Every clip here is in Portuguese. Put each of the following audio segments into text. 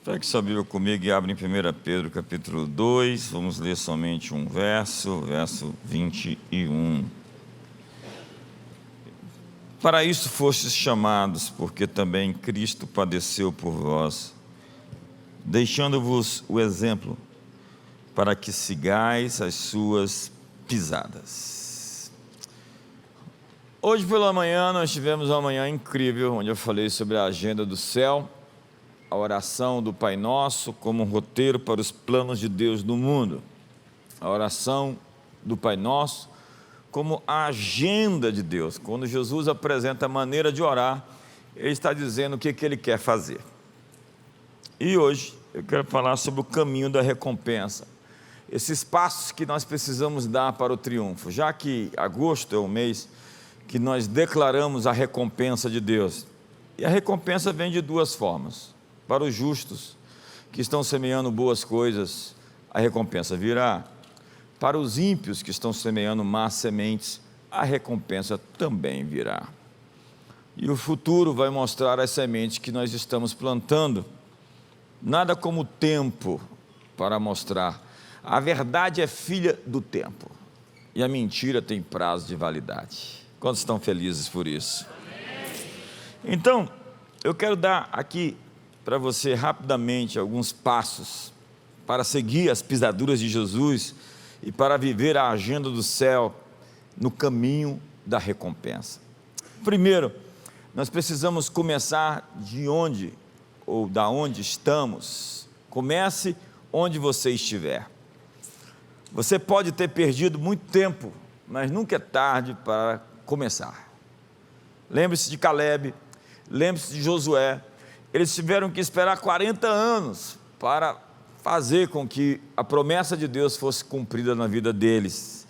Pegue sua Bíblia comigo e abre em 1 Pedro capítulo 2, vamos ler somente um verso, verso 21. Para isso fostes chamados, porque também Cristo padeceu por vós, deixando-vos o exemplo, para que sigais as suas pisadas. Hoje pela manhã nós tivemos uma manhã incrível, onde eu falei sobre a agenda do céu, a oração do Pai Nosso como um roteiro para os planos de Deus no mundo. A oração do Pai Nosso como a agenda de Deus. Quando Jesus apresenta a maneira de orar, Ele está dizendo o que Ele quer fazer. E hoje eu quero falar sobre o caminho da recompensa. Esses passos que nós precisamos dar para o triunfo, já que agosto é o mês que nós declaramos a recompensa de Deus. E a recompensa vem de duas formas. Para os justos que estão semeando boas coisas, a recompensa virá. Para os ímpios que estão semeando más sementes, a recompensa também virá. E o futuro vai mostrar as sementes que nós estamos plantando. Nada como o tempo para mostrar. A verdade é filha do tempo e a mentira tem prazo de validade. Quantos estão felizes por isso? Então, eu quero dar aqui para você rapidamente alguns passos para seguir as pisaduras de Jesus e para viver a agenda do céu no caminho da recompensa. Primeiro, nós precisamos começar de onde ou da onde estamos. Comece onde você estiver. Você pode ter perdido muito tempo, mas nunca é tarde para começar. Lembre-se de Caleb, lembre-se de Josué. Eles tiveram que esperar 40 anos para fazer com que a promessa de Deus fosse cumprida na vida deles.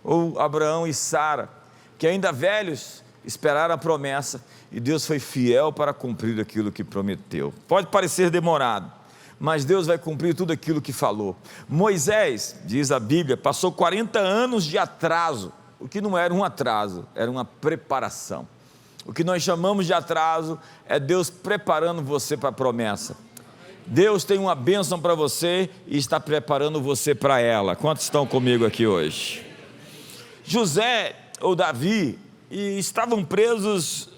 Ou Abraão e Sara, que ainda velhos, esperaram a promessa e Deus foi fiel para cumprir aquilo que prometeu. Pode parecer demorado, mas Deus vai cumprir tudo aquilo que falou. Moisés, diz a Bíblia, passou 40 anos de atraso, o que não era um atraso, era uma preparação. O que nós chamamos de atraso é Deus preparando você para a promessa. Deus tem uma bênção para você e está preparando você para ela. Quantos estão comigo aqui hoje? José ou Davi estavam presos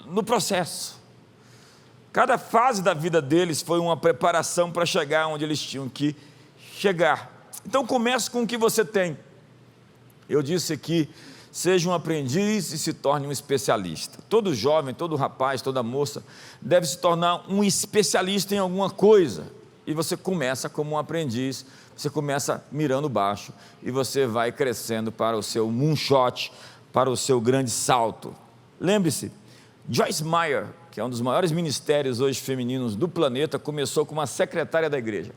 no processo. Cada fase da vida deles foi uma preparação para chegar onde eles tinham que chegar. Então comece com o que você tem. Eu disse aqui, seja um aprendiz e se torne um especialista. Todo jovem, todo rapaz, toda moça deve se tornar um especialista em alguma coisa. E você começa como um aprendiz, você começa mirando baixo e você vai crescendo para o seu moonshot, para o seu grande salto. Lembre-se, Joyce Meyer, que é um dos maiores ministérios hoje femininos do planeta, começou como uma secretária da igreja.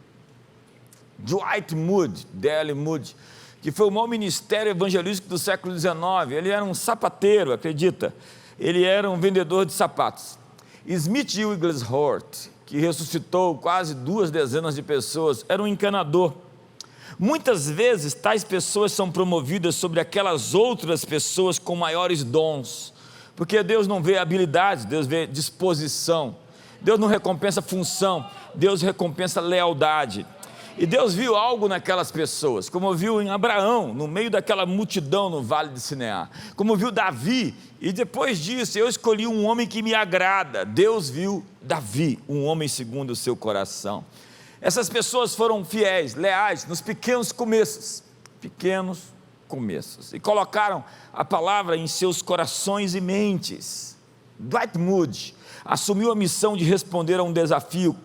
Dwight Moody, D.L. Moody, que foi o maior ministério evangelístico do século XIX, ele era um sapateiro, acredita? Ele era um vendedor de sapatos. Smith Wigglesworth, que ressuscitou quase 2 dezenas de pessoas, era um encanador. Muitas vezes, tais pessoas são promovidas sobre aquelas outras pessoas com maiores dons, porque Deus não vê habilidades, Deus vê disposição. Deus não recompensa função, Deus recompensa lealdade. E Deus viu algo naquelas pessoas, como viu em Abraão, no meio daquela multidão no Vale de Sinear, como viu Davi, e depois disso, eu escolhi um homem que me agrada. Deus viu Davi, um homem segundo o seu coração. Essas pessoas foram fiéis, leais, nos pequenos começos, e colocaram a palavra em seus corações e mentes. Dwight Moody assumiu a missão de responder a um desafio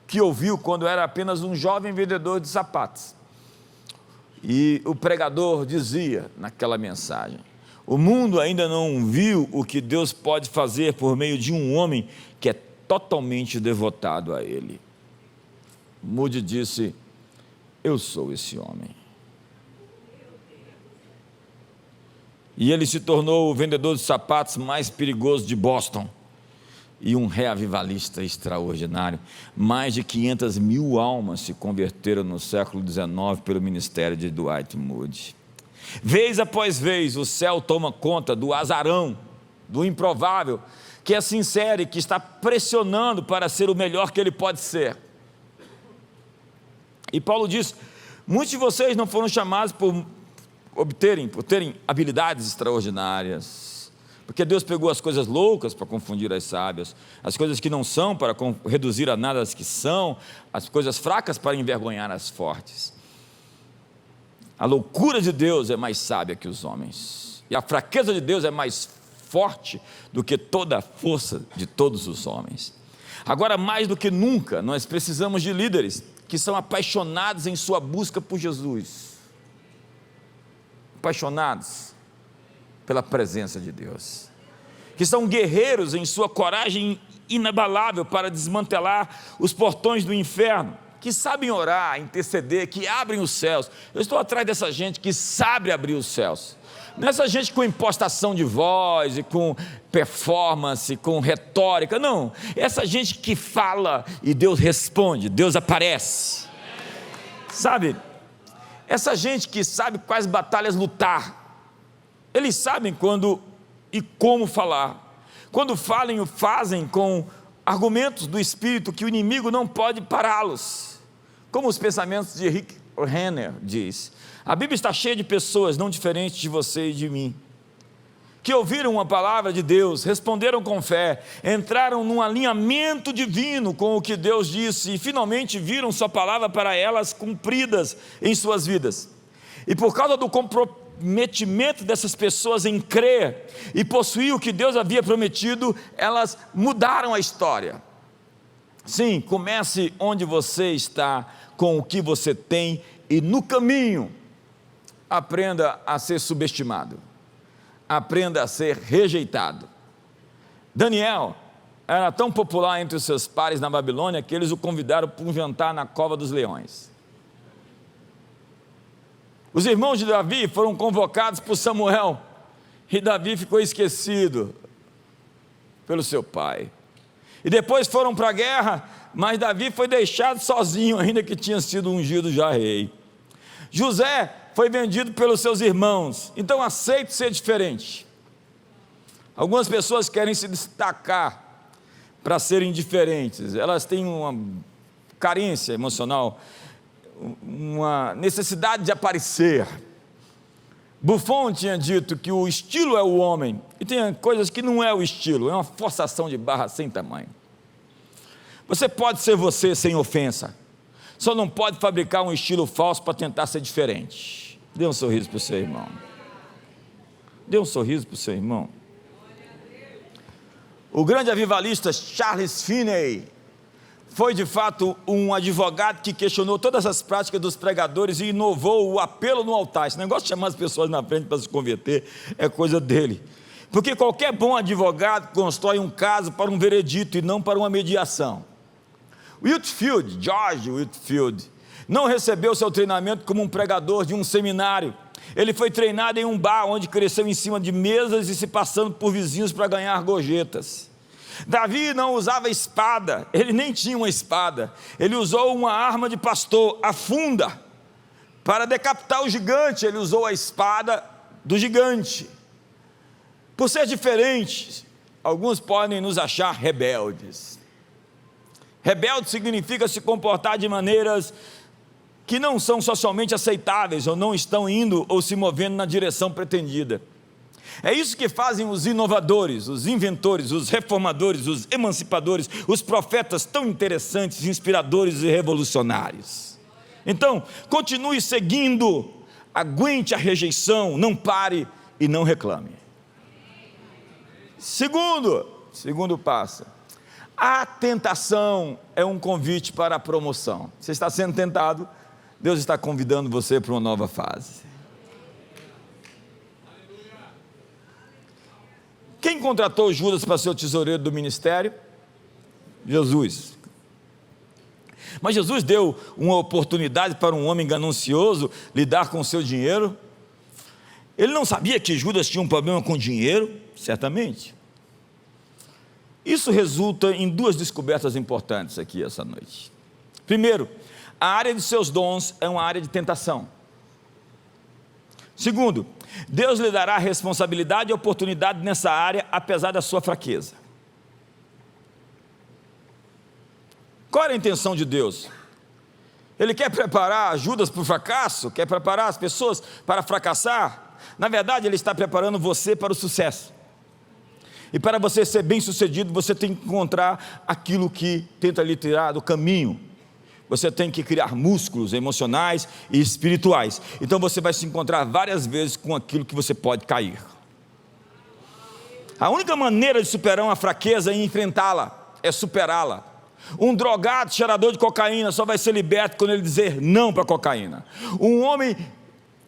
que ouviu quando era apenas um jovem vendedor de sapatos. E o pregador dizia naquela mensagem: o mundo ainda não viu o que Deus pode fazer por meio de um homem que é totalmente devotado a Ele. Moody disse: eu sou esse homem. E ele se tornou o vendedor de sapatos mais perigoso de Boston e um reavivalista extraordinário. Mais de 500 mil almas se converteram no século XIX pelo ministério de Dwight Moody. Vez após vez, o céu toma conta do azarão, do improvável, que é sincero e que está pressionando para ser o melhor que ele pode ser. E Paulo diz: muitos de vocês não foram chamados por terem habilidades extraordinárias, porque Deus pegou as coisas loucas para confundir as sábias, as coisas que não são para reduzir a nada as que são, as coisas fracas para envergonhar as fortes. A loucura de Deus é mais sábia que os homens, e a fraqueza de Deus é mais forte do que toda a força de todos os homens. Agora, mais do que nunca, nós precisamos de líderes que são apaixonados em sua busca por Jesus, apaixonados pela presença de Deus, que são guerreiros em sua coragem inabalável para desmantelar os portões do inferno, que sabem orar, interceder, que abrem os céus. Eu estou atrás dessa gente que sabe abrir os céus, não é essa gente com impostação de voz e com performance, com retórica, não, essa gente que fala e Deus responde, Deus aparece, sabe, essa gente que sabe quais batalhas lutar, eles sabem quando e como falar, quando falam, fazem com argumentos do Espírito que o inimigo não pode pará-los, como os pensamentos de Rick Renner diz. A Bíblia está cheia de pessoas não diferentes de você e de mim, que ouviram uma palavra de Deus, responderam com fé, entraram num alinhamento divino com o que Deus disse e finalmente viram sua palavra para elas cumpridas em suas vidas. E por causa do comprometimento dessas pessoas em crer e possuir o que Deus havia prometido, elas mudaram a história. Sim, comece onde você está, com o que você tem, e no caminho aprenda a ser subestimado, aprenda a ser rejeitado. Daniel era tão popular entre os seus pares na Babilônia que eles o convidaram para um jantar na cova dos leões. Os irmãos de Davi foram convocados por Samuel e Davi ficou esquecido pelo seu pai. E depois foram para a guerra, mas Davi foi deixado sozinho, ainda que tinha sido ungido já rei. José foi vendido pelos seus irmãos, então aceite ser diferente. Algumas pessoas querem se destacar para serem diferentes, elas têm uma carência emocional, uma necessidade de aparecer. Buffon tinha dito que o estilo é o homem, e tem coisas que não é o estilo, é uma forçação de barra sem tamanho. Você pode ser você sem ofensa, só não pode fabricar um estilo falso para tentar ser diferente. Dê um sorriso para o seu irmão. Dê um sorriso para o seu irmão. O grande avivalista Charles Finney foi de fato um advogado que questionou todas as práticas dos pregadores e inovou o apelo no altar. Esse negócio de chamar as pessoas na frente para se converter é coisa dele, porque qualquer bom advogado constrói um caso para um veredito e não para uma mediação. George Whitefield, não recebeu seu treinamento como um pregador de um seminário. Ele foi treinado em um bar onde cresceu em cima de mesas e se passando por vizinhos para ganhar gorjetas. Davi não usava espada, ele nem tinha uma espada, ele usou uma arma de pastor, a funda, para decapitar o gigante. Ele usou a espada do gigante. Por ser diferente, alguns podem nos achar rebeldes. Rebelde significa se comportar de maneiras que não são socialmente aceitáveis, ou não estão indo ou se movendo na direção pretendida. É isso que fazem os inovadores, os inventores, os reformadores, os emancipadores, os profetas tão interessantes, inspiradores e revolucionários. Então, continue seguindo, aguente a rejeição, não pare e não reclame. Segundo passo, a tentação é um convite para a promoção. Você está sendo tentado, Deus está convidando você para uma nova fase. Quem contratou Judas para ser o tesoureiro do ministério? Jesus. Mas Jesus deu uma oportunidade para um homem ganancioso lidar com o seu dinheiro? Ele não sabia que Judas tinha um problema com dinheiro? Certamente. Isso resulta em duas descobertas importantes aqui essa noite. Primeiro, a área de seus dons é uma área de tentação. Segundo, Deus lhe dará responsabilidade e oportunidade nessa área, apesar da sua fraqueza. Qual era a intenção de Deus? Ele quer preparar Judas para o fracasso, quer preparar as pessoas para fracassar. Na verdade, ele está preparando você para o sucesso. E para você ser bem sucedido, você tem que encontrar aquilo que tenta lhe tirar do caminho. Você tem que criar músculos emocionais e espirituais. Então você vai se encontrar várias vezes com aquilo que você pode cair. A única maneira de superar uma fraqueza e enfrentá-la é superá-la. Um drogado, cheirador de cocaína, só vai ser liberto quando ele dizer não para a cocaína. Um homem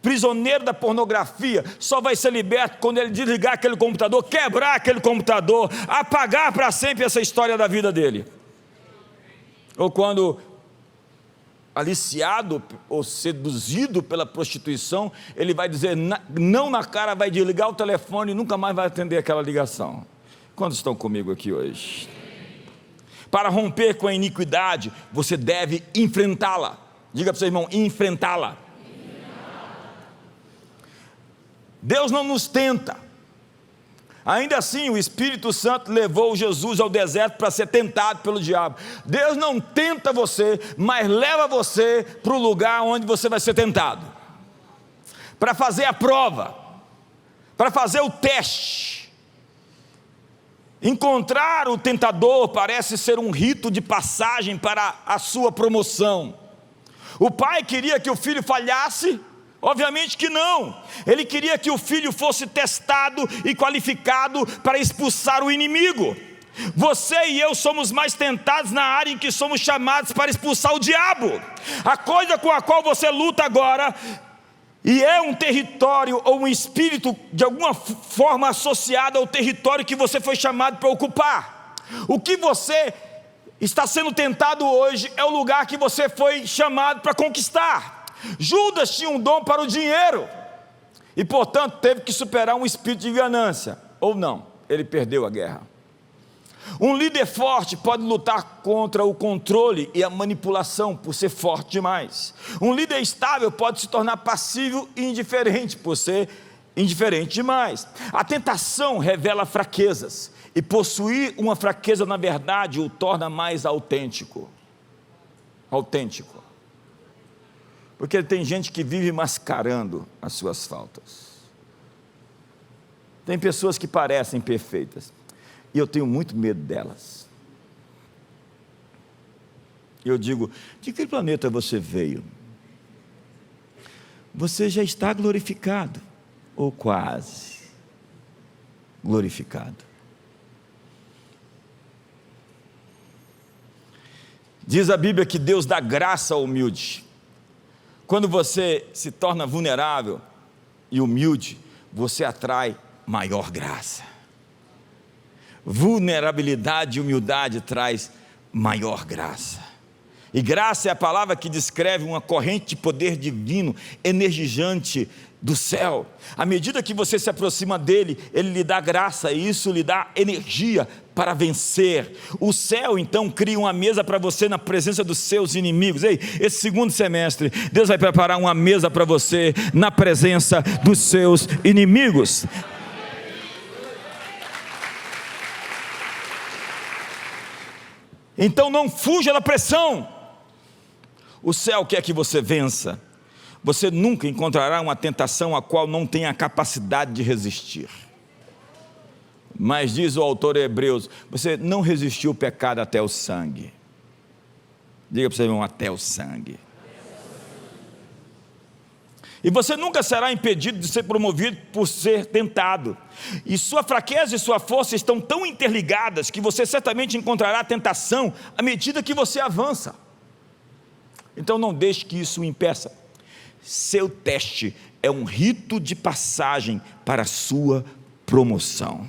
prisioneiro da pornografia só vai ser liberto quando ele desligar aquele computador, quebrar aquele computador, apagar para sempre essa história da vida dele. Ou quando aliciado ou seduzido pela prostituição, ele vai dizer não na cara, vai desligar o telefone e nunca mais vai atender aquela ligação. Quantos estão comigo aqui hoje? Para romper com a iniquidade, você deve enfrentá-la. Diga para o seu irmão, enfrentá-la. Deus não nos tenta. Ainda assim, o Espírito Santo levou Jesus ao deserto para ser tentado pelo diabo. Deus não tenta você, mas leva você para o lugar onde você vai ser tentado, para fazer a prova, para fazer o teste. Encontrar o tentador parece ser um rito de passagem para a sua promoção. O pai queria que o filho falhasse? Obviamente que não. Ele queria que o filho fosse testado e qualificado para expulsar o inimigo. Você e eu somos mais tentados na área em que somos chamados para expulsar o diabo. A coisa com a qual você luta agora, e é um território ou um espírito de alguma forma associado ao território que você foi chamado para ocupar. O que você está sendo tentado hoje é o lugar que você foi chamado para conquistar. Judas tinha um dom para o dinheiro e, portanto, teve que superar um espírito de ganância, ou não, ele perdeu a guerra. Um líder forte pode lutar contra o controle e a manipulação por ser forte demais. Um líder estável pode se tornar passivo e indiferente por ser indiferente demais. A tentação revela fraquezas, e possuir uma fraqueza, na verdade, o torna mais autêntico. Porque tem gente que vive mascarando as suas faltas. Tem pessoas que parecem perfeitas, e eu tenho muito medo delas. Eu digo, de que planeta você veio? Você já está glorificado, ou quase glorificado. Diz a Bíblia que Deus dá graça ao humilde. Quando você se torna vulnerável e humilde, você atrai maior graça. Vulnerabilidade e humildade traz maior graça. E graça é a palavra que descreve uma corrente de poder divino, energizante do céu. À medida que você se aproxima dele, ele lhe dá graça, e isso lhe dá energia para vencer. O céu então cria uma mesa para você na presença dos seus inimigos. Ei, esse segundo semestre, Deus vai preparar uma mesa para você na presença dos seus inimigos. Então não fuja da pressão. O céu quer que você vença. Você nunca encontrará uma tentação a qual não tenha a capacidade de resistir. Mas diz o autor de Hebreus, você não resistiu o pecado até o sangue. Diga para o seu irmão, até o sangue. E você nunca será impedido de ser promovido por ser tentado. E sua fraqueza e sua força estão tão interligadas que você certamente encontrará tentação à medida que você avança. Então não deixe que isso o impeça. Seu teste é um rito de passagem para a sua promoção.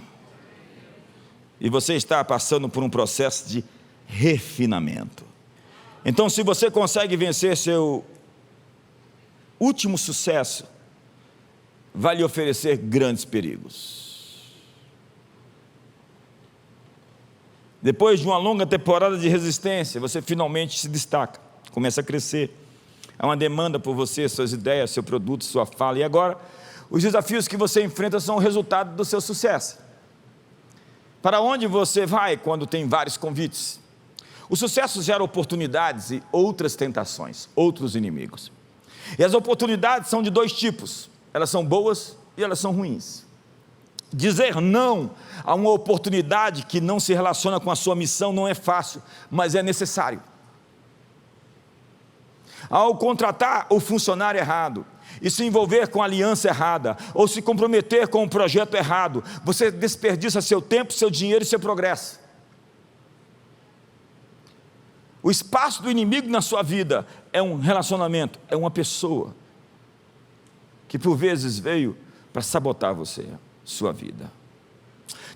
E você está passando por um processo de refinamento. Então, se você consegue vencer seu último sucesso, vai lhe oferecer grandes perigos. Depois de uma longa temporada de resistência, você finalmente se destaca, começa a crescer. Há uma demanda por você, suas ideias, seu produto, sua fala. E agora, os desafios que você enfrenta são o resultado do seu sucesso. Para onde você vai quando tem vários convites? O sucesso gera oportunidades e outras tentações, outros inimigos. E as oportunidades são de dois tipos, elas são boas e elas são ruins. Dizer não a uma oportunidade que não se relaciona com a sua missão não é fácil, mas é necessário. Ao contratar o funcionário errado, e se envolver com a aliança errada, ou se comprometer com o projeto errado, você desperdiça seu tempo, seu dinheiro e seu progresso. O espaço do inimigo na sua vida é um relacionamento, é uma pessoa, que por vezes veio para sabotar você, sua vida.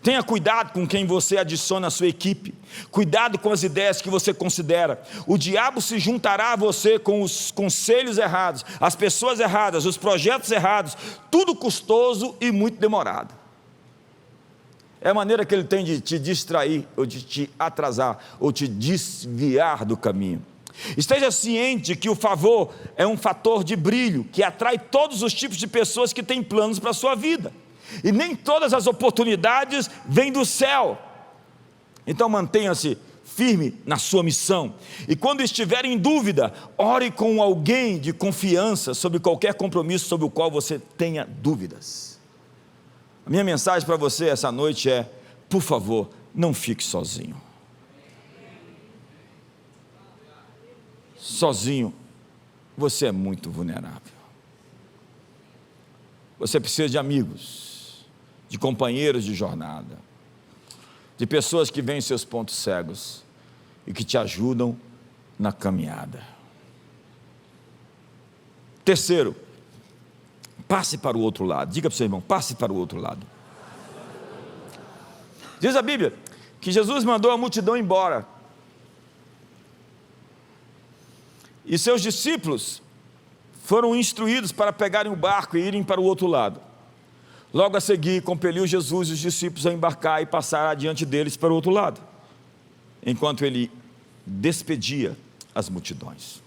Tenha cuidado com quem você adiciona à sua equipe, cuidado com as ideias que você considera. O diabo se juntará a você com os conselhos errados, as pessoas erradas, os projetos errados, tudo custoso e muito demorado. É a maneira que ele tem de te distrair, ou de te atrasar, ou te desviar do caminho. Esteja ciente que o favor é um fator de brilho, que atrai todos os tipos de pessoas que têm planos para a sua vida. E nem todas as oportunidades vêm do céu. Então mantenha-se firme na sua missão. E quando estiver em dúvida, ore com alguém de confiança sobre qualquer compromisso sobre o qual você tenha dúvidas. A minha mensagem para você essa noite é: por favor, não fique sozinho. Sozinho, você é muito vulnerável. Você precisa de amigos, de companheiros de jornada, de pessoas que veem seus pontos cegos e que te ajudam na caminhada. Terceiro, passe para o outro lado. Diga para o seu irmão: passe para o outro lado. Diz a Bíblia que Jesus mandou a multidão embora, e seus discípulos foram instruídos para pegarem o barco e irem para o outro lado. Logo a seguir, compeliu Jesus e os discípulos a embarcar e passar adiante deles para o outro lado, enquanto ele despedia as multidões.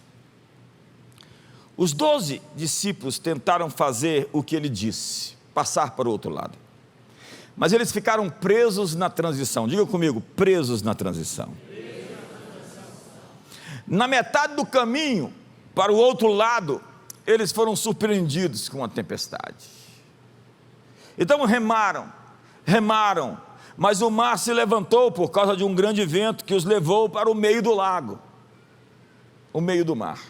Os 12 discípulos tentaram fazer o que ele disse, passar para o outro lado, mas eles ficaram presos na transição. Diga comigo: presos na transição. Na metade do caminho para o outro lado, eles foram surpreendidos com a tempestade. Então remaram, mas o mar se levantou por causa de um grande vento que os levou para o meio do lago, o meio do mar.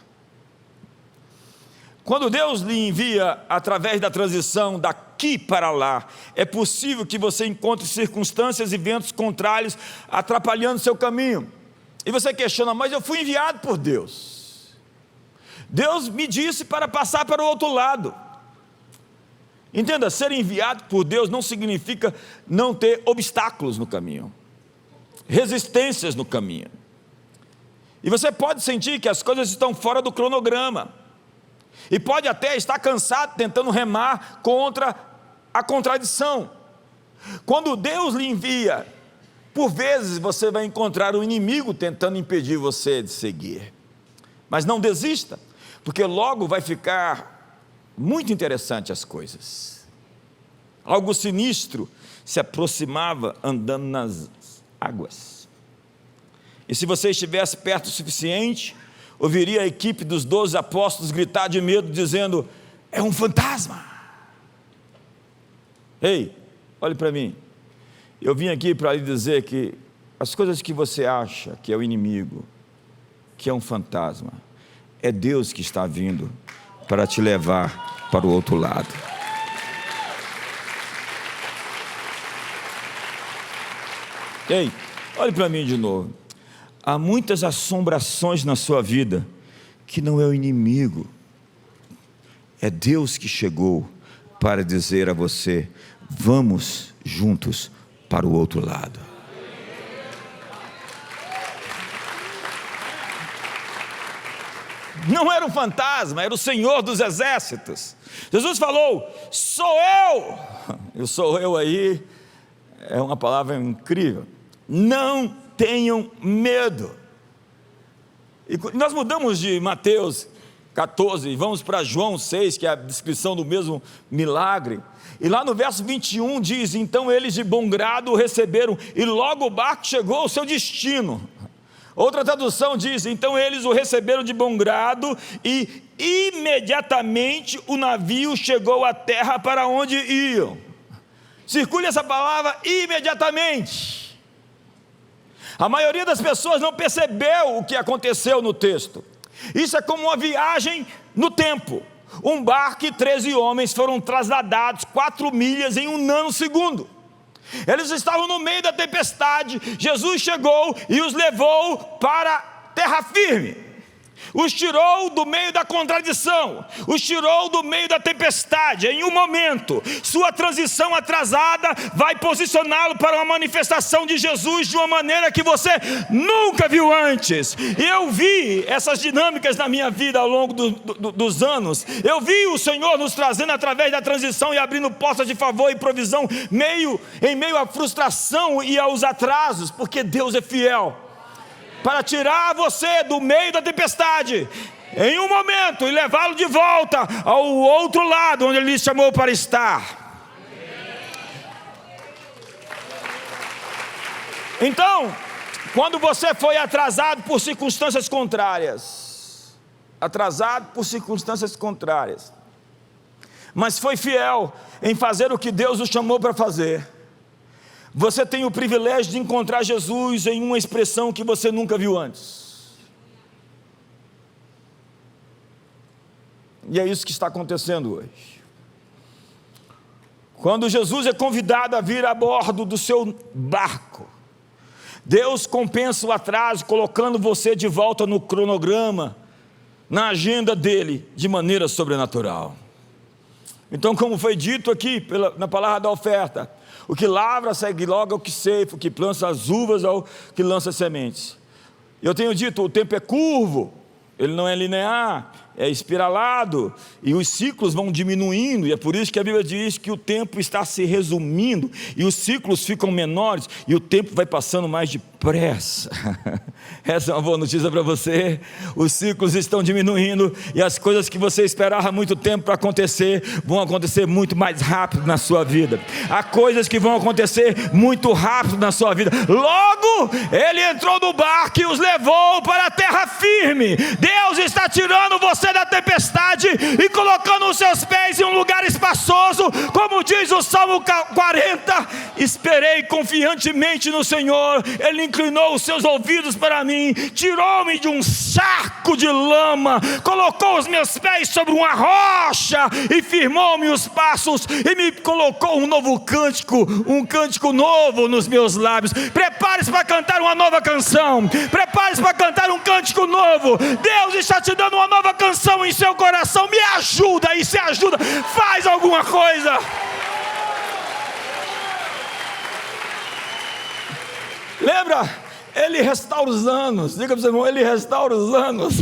Quando Deus lhe envia através da transição daqui para lá, é possível que você encontre circunstâncias e ventos contrários atrapalhando seu caminho. E você questiona: mas eu fui enviado por Deus. Deus me disse para passar para o outro lado. Entenda, ser enviado por Deus não significa não ter obstáculos no caminho, resistências no caminho. E você pode sentir que as coisas estão fora do cronograma, e pode até estar cansado tentando remar contra a contradição. Quando Deus lhe envia, por vezes você vai encontrar um inimigo tentando impedir você de seguir. Mas não desista, porque logo vai ficar muito interessante as coisas. Algo sinistro se aproximava andando nas águas. E se você estivesse perto o suficiente, ouviria a equipe dos 12 apóstolos gritar de medo, dizendo: é um fantasma. Ei, olhe para mim. Eu vim aqui para lhe dizer que as coisas que você acha que é o inimigo, que é um fantasma, é Deus que está vindo para te levar para o outro lado. Ei, olhe para mim de novo. Há muitas assombrações na sua vida que não é o inimigo, é Deus que chegou para dizer a você: vamos juntos para o outro lado. Não era um fantasma, era o Senhor dos Exércitos. Jesus falou: sou eu. Eu sou eu aí, é uma palavra incrível. Não tenham medo. E nós mudamos de Mateus 14 e vamos para João 6, que é a descrição do mesmo milagre. E lá no verso 21 diz: então eles de bom grado o receberam, e logo o barco chegou ao seu destino. Outra tradução diz: então eles o receberam de bom grado e imediatamente o navio chegou à terra para onde iam. Circule essa palavra imediatamente. A maioria das pessoas não percebeu o que aconteceu no texto. Isso é como uma viagem no tempo. Um barco e 13 homens foram trasladados 4 milhas em 1 nanosegundo. Eles estavam no meio da tempestade. Jesus chegou e os levou para terra firme. Os tirou do meio da contradição, os tirou do meio da tempestade. Em um momento, sua transição atrasada vai posicioná-lo para uma manifestação de Jesus de uma maneira que você nunca viu antes. E eu vi essas dinâmicas na minha vida ao longo dos anos. Eu vi o Senhor nos trazendo através da transição e abrindo portas de favor e provisão em meio à frustração e aos atrasos, porque Deus é fiel para tirar você do meio da tempestade em um momento e levá-lo de volta ao outro lado onde Ele lhe chamou para estar. Então, quando você foi atrasado por circunstâncias contrárias, mas foi fiel em fazer o que Deus o chamou para fazer, você tem o privilégio de encontrar Jesus em uma expressão que você nunca viu antes. E é isso que está acontecendo hoje. Quando Jesus é convidado a vir a bordo do seu barco, Deus compensa o atraso, colocando você de volta no cronograma, na agenda dele, de maneira sobrenatural. Então, como foi dito aqui na palavra da oferta, o que lavra segue logo ao que ceifa, o que planta as uvas ao que lança sementes. Eu tenho dito, o tempo é curvo, ele não é linear, é espiralado, e os ciclos vão diminuindo, e é por isso que a Bíblia diz que o tempo está se resumindo, e os ciclos ficam menores, e o tempo vai passando mais depressa. Essa é uma boa notícia para você. Os ciclos estão diminuindo, e as coisas que você esperava há muito tempo para acontecer, vão acontecer muito mais rápido na sua vida. Há coisas que vão acontecer muito rápido na sua vida. Logo, Ele entrou no barco e os levou para a terra firme. Deus está tirando você da tempestade e colocando os seus pés em um lugar espaçoso, como diz o Salmo 40, esperei confiantemente no Senhor, Ele inclinou os seus ouvidos para mim, tirou-me de um saco de lama, colocou os meus pés sobre uma rocha e firmou-me os passos e me colocou um novo cântico, um cântico novo nos meus lábios. Prepare-se para cantar uma nova canção, prepare-se para cantar um cântico novo. Deus está te dando uma nova canção em seu coração. Me ajuda, e se ajuda, faz alguma coisa. Lembra? Ele restaura os anos. Diga para o seu irmão, Ele restaura os anos.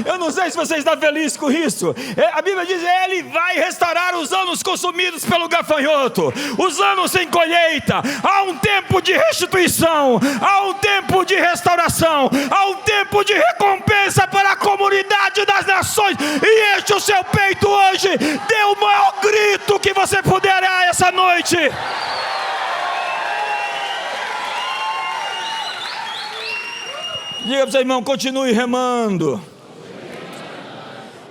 Eu não sei se você está feliz com isso. A Bíblia diz, Ele vai restaurar os anos consumidos pelo gafanhoto, os anos sem colheita. Há um tempo de restituição, há um tempo de restauração, há um tempo de recompensa para a comunidade das nações. E enche o seu peito hoje, dê o maior grito que você puderá essa noite. Diga para o seu irmão, continue remando.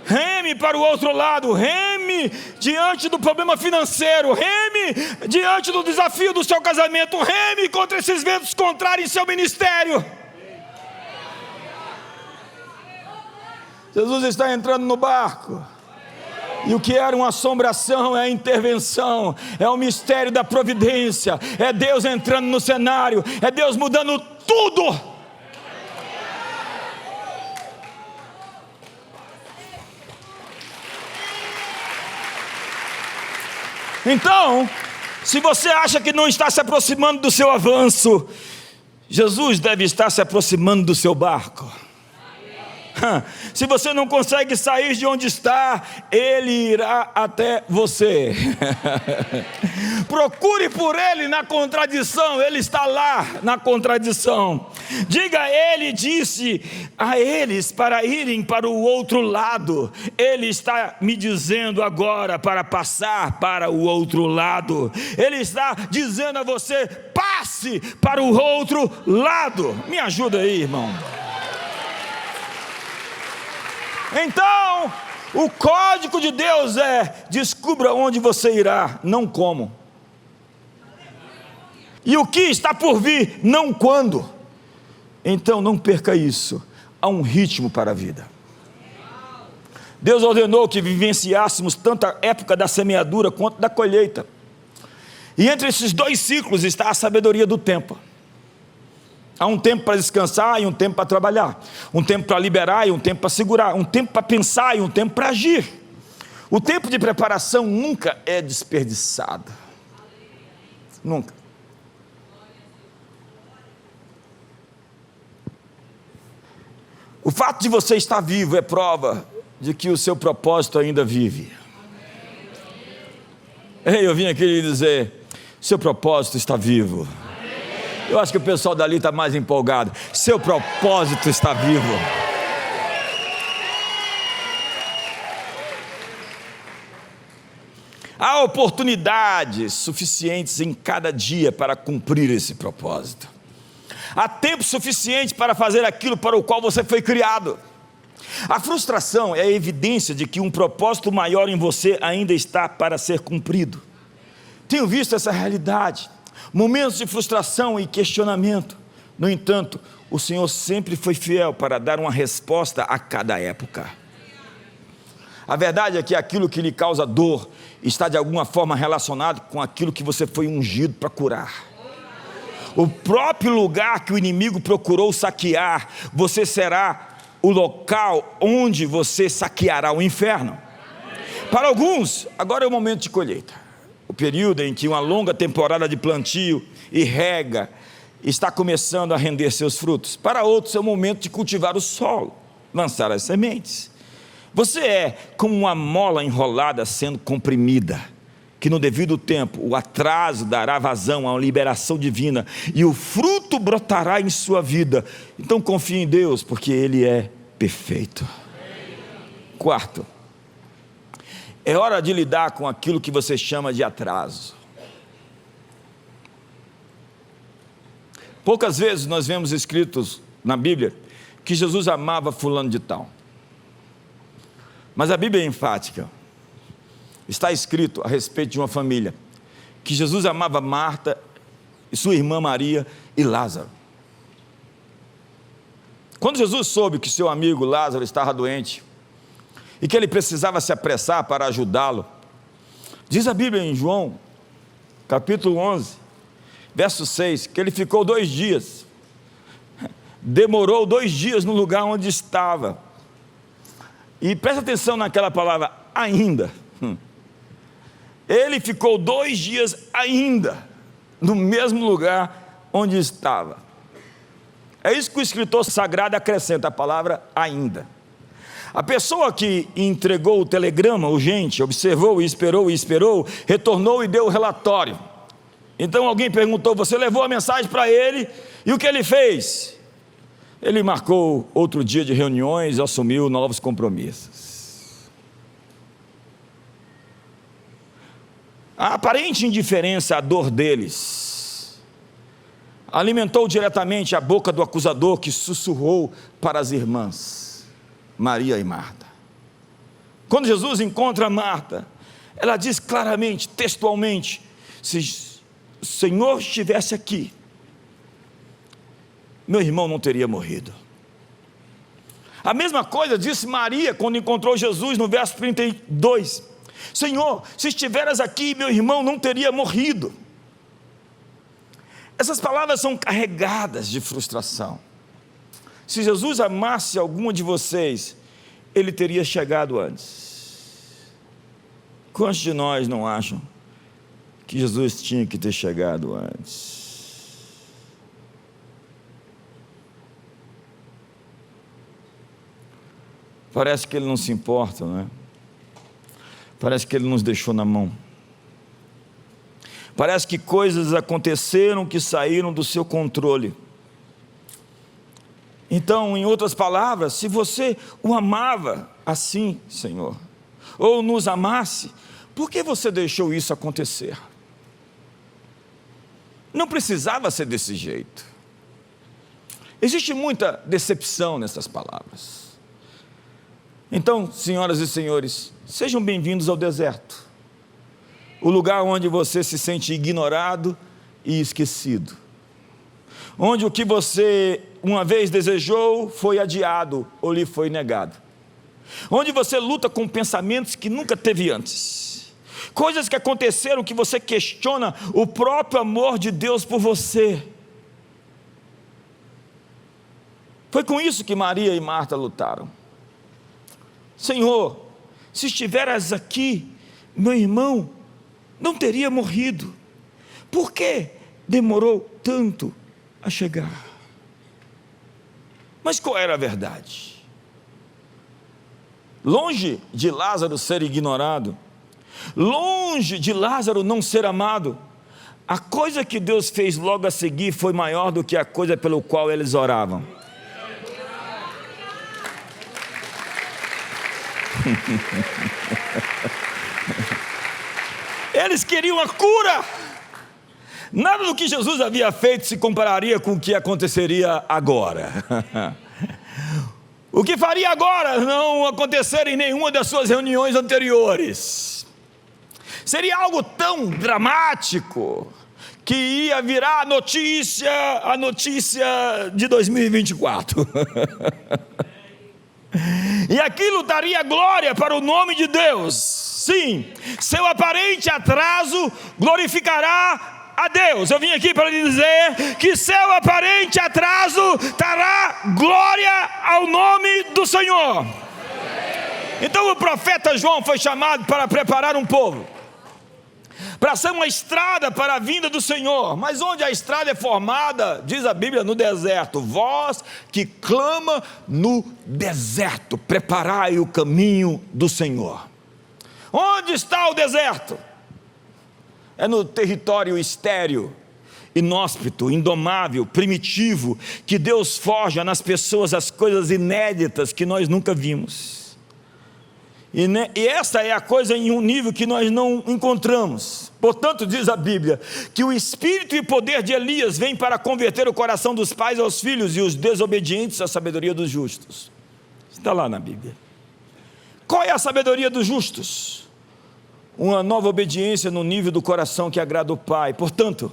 Reme para o outro lado, reme diante do problema financeiro, reme diante do desafio do seu casamento, reme contra esses ventos contrários em seu ministério. Jesus está entrando no barco. E o que era uma assombração é a intervenção, é o mistério da providência, é Deus entrando no cenário, é Deus mudando tudo. Então, se você acha que não está se aproximando do seu avanço, Jesus deve estar se aproximando do seu barco. Se você não consegue sair de onde está, Ele irá até você. Procure por Ele na contradição, Ele está lá na contradição. Diga, Ele disse a eles para irem para o outro lado. Ele está me dizendo agora para passar para o outro lado. Ele está dizendo a você, passe para o outro lado. Me ajuda aí, irmão. Então, o código de Deus é: descubra onde você irá, não como. E o que está por vir, não quando. Então não perca isso. Há um ritmo para a vida. Deus ordenou que vivenciássemos tanto a época da semeadura quanto da colheita. E entre esses dois ciclos está a sabedoria do tempo. Há um tempo para descansar e um tempo para trabalhar. Um tempo para liberar e um tempo para segurar. Um tempo para pensar e um tempo para agir. O tempo de preparação nunca é desperdiçado. Nunca. O fato de você estar vivo é prova de que o seu propósito ainda vive. Ei, eu vim aqui lhe dizer, seu propósito está vivo. Eu acho que o pessoal dali está mais empolgado. Seu propósito está vivo. Há oportunidades suficientes em cada dia para cumprir esse propósito. Há tempo suficiente para fazer aquilo para o qual você foi criado. A frustração é a evidência de que um propósito maior em você ainda está para ser cumprido. Tenho visto essa realidade. Momentos de frustração e questionamento. No entanto, o Senhor sempre foi fiel para dar uma resposta a cada época. A verdade é que aquilo que lhe causa dor está de alguma forma relacionado com aquilo que você foi ungido para curar. O próprio lugar que o inimigo procurou saquear, você será o local onde você saqueará o inferno. Para alguns, agora é o momento de colheita. O período em que uma longa temporada de plantio e rega está começando a render seus frutos. Para outros é o momento de cultivar o solo, lançar as sementes. Você é como uma mola enrolada sendo comprimida, que no devido tempo o atraso dará vazão à liberação divina e o fruto brotará em sua vida. Então confie em Deus, porque Ele é perfeito. Quarto, é hora de lidar com aquilo que você chama de atraso. Poucas vezes nós vemos escritos na Bíblia que Jesus amava fulano de tal. Mas a Bíblia é enfática. Está escrito a respeito de uma família que Jesus amava Marta e sua irmã Maria e Lázaro. Quando Jesus soube que seu amigo Lázaro estava doente e que ele precisava se apressar para ajudá-lo, diz a Bíblia em João, capítulo 11, verso 6, que ele ficou 2 dias, demorou 2 dias no lugar onde estava, e presta atenção naquela palavra, ainda, ele ficou 2 dias ainda, no mesmo lugar onde estava. É isso que o escritor sagrado acrescenta, a palavra ainda. A pessoa que entregou o telegrama urgente, observou e esperou, retornou e deu o relatório. Então alguém perguntou, você levou a mensagem para ele? E o que ele fez? Ele marcou outro dia de reuniões e assumiu novos compromissos. A aparente indiferença à dor deles alimentou diretamente a boca do acusador, que sussurrou para as irmãs Maria e Marta. Quando Jesus encontra Marta, ela diz claramente, textualmente, se o Senhor estivesse aqui, meu irmão não teria morrido. A mesma coisa disse Maria quando encontrou Jesus no verso 32. Senhor, se estiveras aqui, meu irmão não teria morrido. Essas palavras são carregadas de frustração. Se Jesus amasse alguma de vocês, Ele teria chegado antes. Quantos de nós não acham que Jesus tinha que ter chegado antes? Parece que Ele não se importa, não é? Parece que Ele nos deixou na mão. Parece que coisas aconteceram que saíram do seu controle. Então, em outras palavras, se você o amava assim, Senhor, ou nos amasse, por que você deixou isso acontecer? Não precisava ser desse jeito. Existe muita decepção nessas palavras. Então, senhoras e senhores, sejam bem-vindos ao deserto, o lugar onde você se sente ignorado e esquecido, onde o que você uma vez desejou foi adiado ou lhe foi negado, onde você luta com pensamentos que nunca teve antes, coisas que aconteceram que você questiona o próprio amor de Deus por você. Foi com isso que Maria e Marta lutaram. Senhor, se estiveras aqui, meu irmão não teria morrido. Por que demorou tanto a chegar? Mas qual era a verdade? Longe de Lázaro ser ignorado, longe de Lázaro não ser amado, a coisa que Deus fez logo a seguir foi maior do que a coisa pelo qual eles oravam. Eles queriam a cura. Nada do que Jesus havia feito se compararia com o que aconteceria agora. O que faria agora não acontecer em nenhuma das suas reuniões anteriores. Seria algo tão dramático que ia virar a notícia de 2024. E aquilo daria glória para o nome de Deus. Sim, seu aparente atraso glorificará a Deus. Eu vim aqui para lhe dizer que seu aparente atraso dará glória ao nome do Senhor. Então o profeta João foi chamado para preparar um povo, para ser uma estrada para a vinda do Senhor. Mas onde a estrada é formada, diz a Bíblia, no deserto. Voz que clama no deserto, preparai o caminho do Senhor. Onde está o deserto? É no território estéril, inóspito, indomável, primitivo, que Deus forja nas pessoas as coisas inéditas que nós nunca vimos. E essa é a coisa em um nível que nós não encontramos. Portanto, diz a Bíblia, que o espírito e poder de Elias vem para converter o coração dos pais aos filhos e os desobedientes à sabedoria dos justos. Está lá na Bíblia. Qual é a sabedoria dos justos? Uma nova obediência no nível do coração que agrada o Pai. Portanto,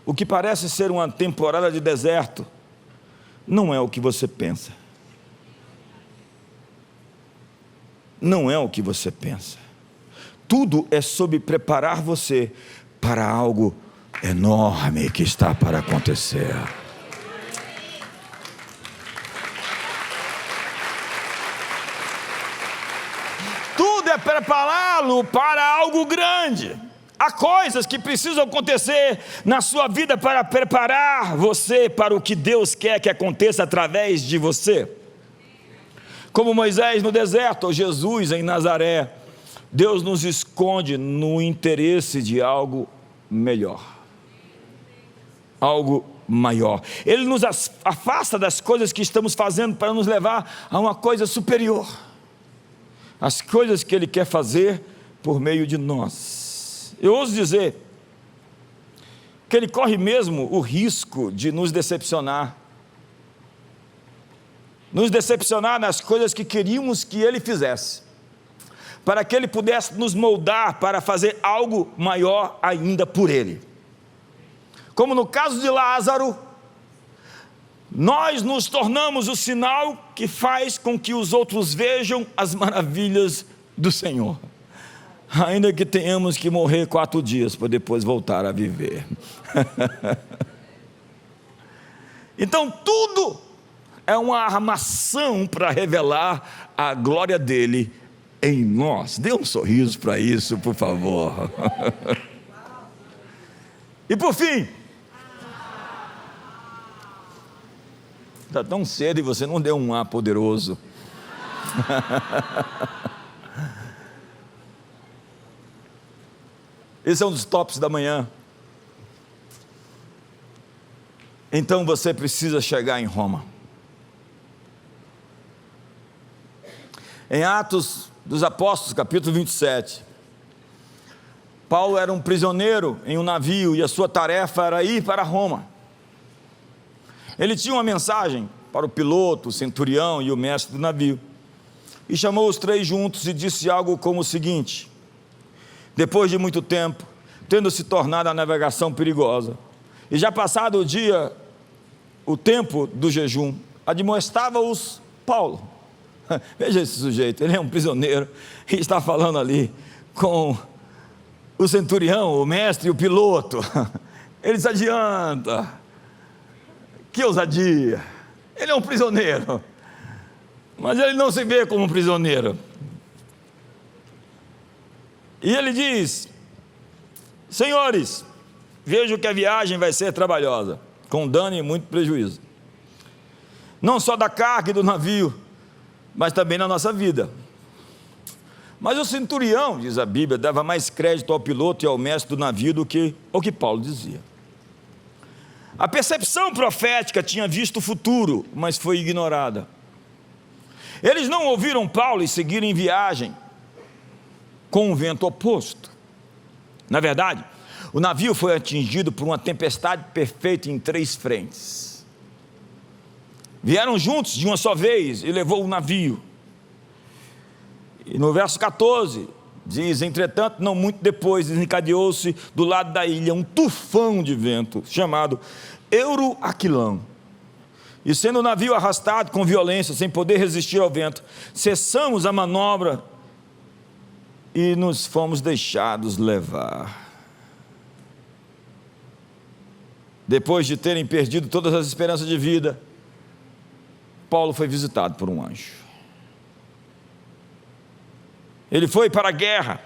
o que parece ser uma temporada de deserto, não é o que você pensa. Não é o que você pensa. Tudo é sobre preparar você para algo enorme que está para acontecer. Tudo é prepará-lo para algo grande. Há coisas que precisam acontecer na sua vida para preparar você para o que Deus quer que aconteça através de você. Como Moisés no deserto, ou Jesus em Nazaré, Deus nos esconde no interesse de algo melhor, algo maior. Ele nos afasta das coisas que estamos fazendo para nos levar a uma coisa superior, as coisas que Ele quer fazer por meio de nós. Eu ouso dizer que Ele corre mesmo o risco de nos decepcionar nas coisas que queríamos que Ele fizesse, para que Ele pudesse nos moldar para fazer algo maior ainda por Ele. Como no caso de Lázaro, nós nos tornamos o sinal que faz com que os outros vejam as maravilhas do Senhor, ainda que tenhamos que morrer 4 dias para depois voltar a viver. Então tudo é uma armação para revelar a glória dele em nós. Dê um sorriso para isso, por favor. E por fim, está tão cedo e você não deu um ar poderoso. Esse é um dos tops da manhã. Então você precisa chegar em Roma. Em Atos dos Apóstolos, capítulo 27, Paulo era um prisioneiro em um navio e a sua tarefa era ir para Roma. Ele tinha uma mensagem para o piloto, o centurião e o mestre do navio, e chamou os três juntos e disse algo como o seguinte: depois de muito tempo, tendo se tornado a navegação perigosa, e já passado o tempo do jejum, admoestava-os Paulo. Veja esse sujeito, ele é um prisioneiro e está falando ali com o centurião, o mestre e o piloto. Ele se adianta. Que ousadia! Ele é um prisioneiro, mas ele não se vê como um prisioneiro. E ele diz: senhores, vejo que a viagem vai ser trabalhosa, com dano e muito prejuízo, não só da carga e do navio, mas também na nossa vida. Mas o centurião, diz a Bíblia, dava mais crédito ao piloto e ao mestre do navio do que o que Paulo dizia. A percepção profética tinha visto o futuro, mas foi ignorada. Eles não ouviram Paulo e seguiram em viagem com um vento oposto. Na verdade, o navio foi atingido por uma tempestade perfeita em 3 frentes. Vieram juntos de uma só vez e levou o navio. E no verso 14 diz: entretanto, não muito depois, desencadeou-se do lado da ilha um tufão de vento, chamado Euroaquilão. E sendo o navio arrastado com violência, sem poder resistir ao vento, cessamos a manobra e nos fomos deixados levar. Depois de terem perdido todas as esperanças de vida, Paulo foi visitado por um anjo. Ele foi para a guerra,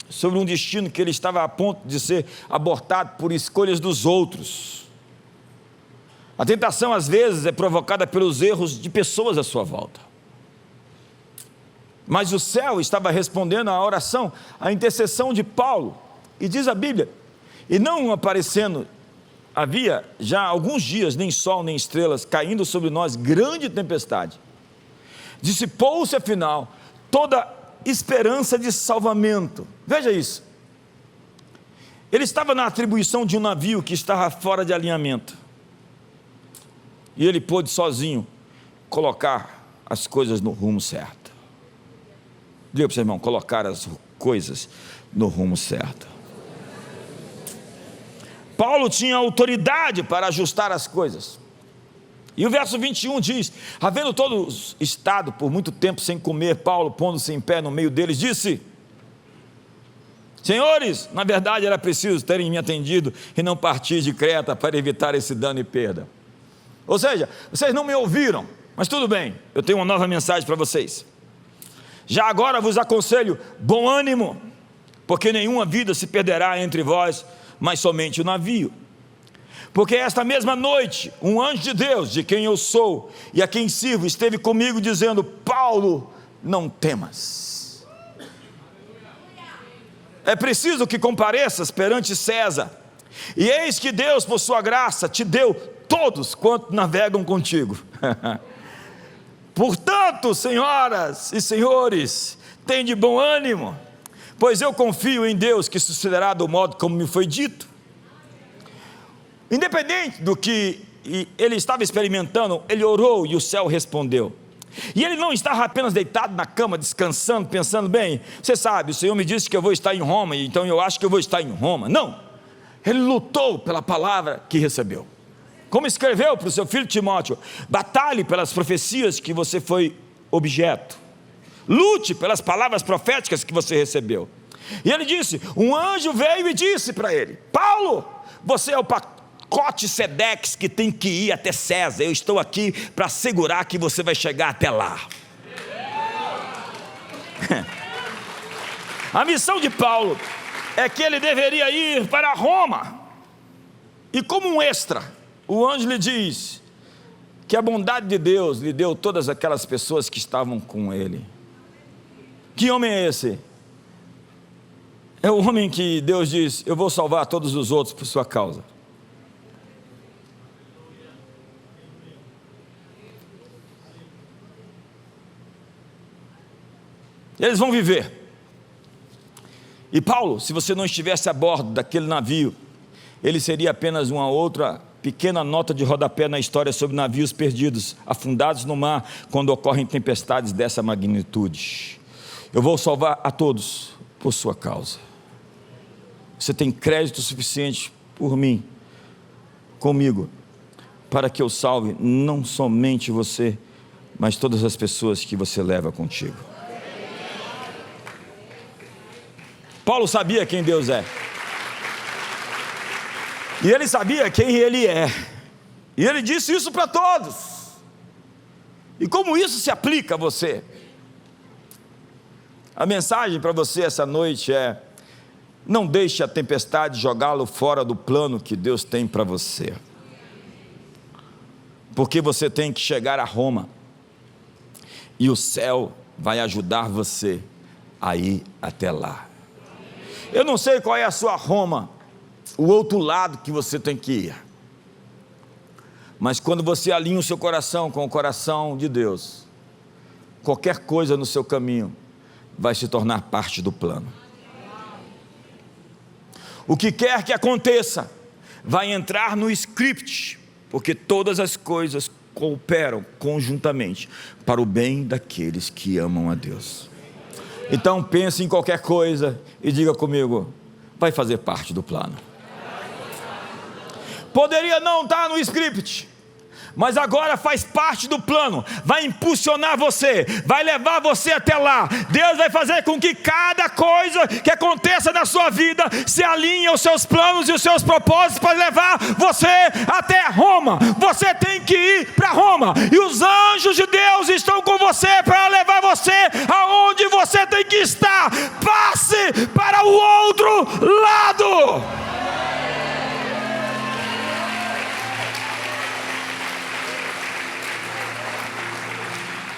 sobre um destino que ele estava a ponto de ser abortado por escolhas dos outros. A tentação às vezes é provocada pelos erros de pessoas à sua volta. Mas o céu estava respondendo à oração, à intercessão de Paulo. E diz a Bíblia: e não aparecendo, havia já alguns dias, nem sol nem estrelas, caindo sobre nós grande tempestade. Dissipou-se afinal toda esperança de salvamento. Veja isso. Ele estava na atribuição de um navio que estava fora de alinhamento. E ele pôde sozinho colocar as coisas no rumo certo. Diga para o seu irmão: colocar as coisas no rumo certo. Paulo tinha autoridade para ajustar as coisas. E o verso 21 diz: havendo todos estado por muito tempo sem comer, Paulo, pondo-se em pé no meio deles, disse: senhores, na verdade era preciso terem me atendido e não partir de Creta para evitar esse dano e perda. Ou seja, vocês não me ouviram, mas tudo bem, eu tenho uma nova mensagem para vocês. Já agora vos aconselho bom ânimo, porque nenhuma vida se perderá entre vós, mas somente o navio. Porque esta mesma noite, um anjo de Deus, de quem eu sou e a quem sirvo, esteve comigo dizendo: Paulo, não temas. É preciso que compareças perante César, e eis que Deus, por sua graça, te deu todos quantos navegam contigo. Portanto, senhoras e senhores, tende bom ânimo, pois eu confio em Deus que sucederá do modo como me foi dito. Independente do que ele estava experimentando, ele orou e o céu respondeu. E ele não estava apenas deitado na cama, descansando, pensando: bem, você sabe, o Senhor me disse que eu vou estar em Roma, então eu acho que eu vou estar em Roma. Não, ele lutou pela palavra que recebeu. Como escreveu para o seu filho Timóteo: batalhe pelas profecias que você foi objeto. Lute pelas palavras proféticas que você recebeu. E ele disse: um anjo veio e disse para ele: Paulo, você é o pacote Sedex que tem que ir até César. Eu estou aqui para assegurar que você vai chegar até lá. A missão de Paulo é que ele deveria ir para Roma. E como um extra, o anjo lhe diz que a bondade de Deus lhe deu todas aquelas pessoas que estavam com ele. Que homem é esse? É o homem que Deus diz: eu vou salvar todos os outros por sua causa. Eles vão viver. E Paulo, se você não estivesse a bordo daquele navio, ele seria apenas uma outra pequena nota de rodapé na história sobre navios perdidos, afundados no mar, quando ocorrem tempestades dessa magnitude. Eu vou salvar a todos por sua causa. Você tem crédito suficiente por mim, comigo, para que eu salve não somente você, mas todas as pessoas que você leva contigo. Paulo sabia quem Deus é. E ele sabia quem ele é. E ele disse isso para todos. E como isso se aplica a você? A mensagem para você essa noite é: não deixe a tempestade jogá-lo fora do plano que Deus tem para você. Porque você tem que chegar a Roma. E o céu vai ajudar você a ir até lá. Eu não sei qual é a sua Roma, o outro lado que você tem que ir. Mas quando você alinha o seu coração com o coração de Deus, qualquer coisa no seu caminho vai se tornar parte do plano. O que quer que aconteça vai entrar no script, porque todas as coisas cooperam conjuntamente para o bem daqueles que amam a Deus. Então pense em qualquer coisa e diga comigo: vai fazer parte do plano. Poderia não estar no script, mas agora faz parte do plano, vai impulsionar você, vai levar você até lá. Deus vai fazer com que cada coisa que aconteça na sua vida se alinhe aos seus planos e os seus propósitos para levar você até Roma. Você tem que ir para Roma, e os anjos de Deus estão com você para levar você aonde você tem que estar. Passe para o outro lado.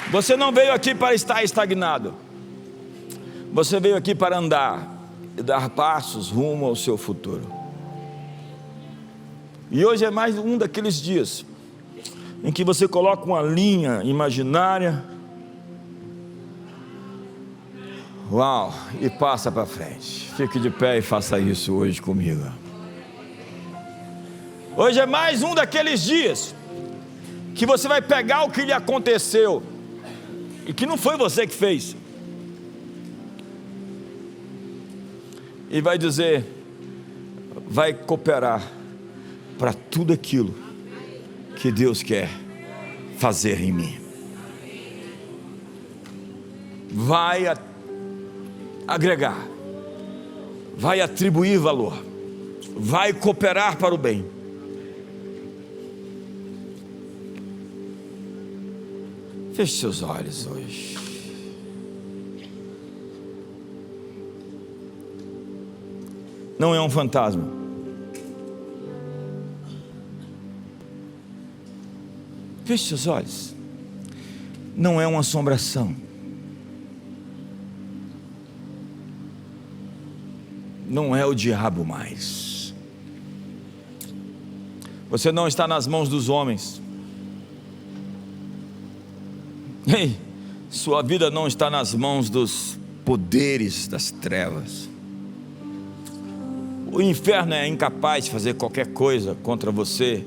Você não veio aqui para estar estagnado. Você veio aqui para andar e dar passos rumo ao seu futuro. E hoje é mais um daqueles dias em que você coloca uma linha imaginária, uau, e passa para frente. Fique de pé e faça isso hoje comigo. Hoje é mais um daqueles dias que você vai pegar o que lhe aconteceu e que não foi você que fez, e vai dizer: vai cooperar para tudo aquilo que Deus quer fazer em mim. Vai agregar, vai atribuir valor, vai cooperar para o bem. Feche seus olhos hoje. Não é um fantasma. Feche seus olhos. Não é uma assombração. Não é o diabo mais. Você não está nas mãos dos homens. Ei, sua vida não está nas mãos dos poderes das trevas. O inferno é incapaz de fazer qualquer coisa contra você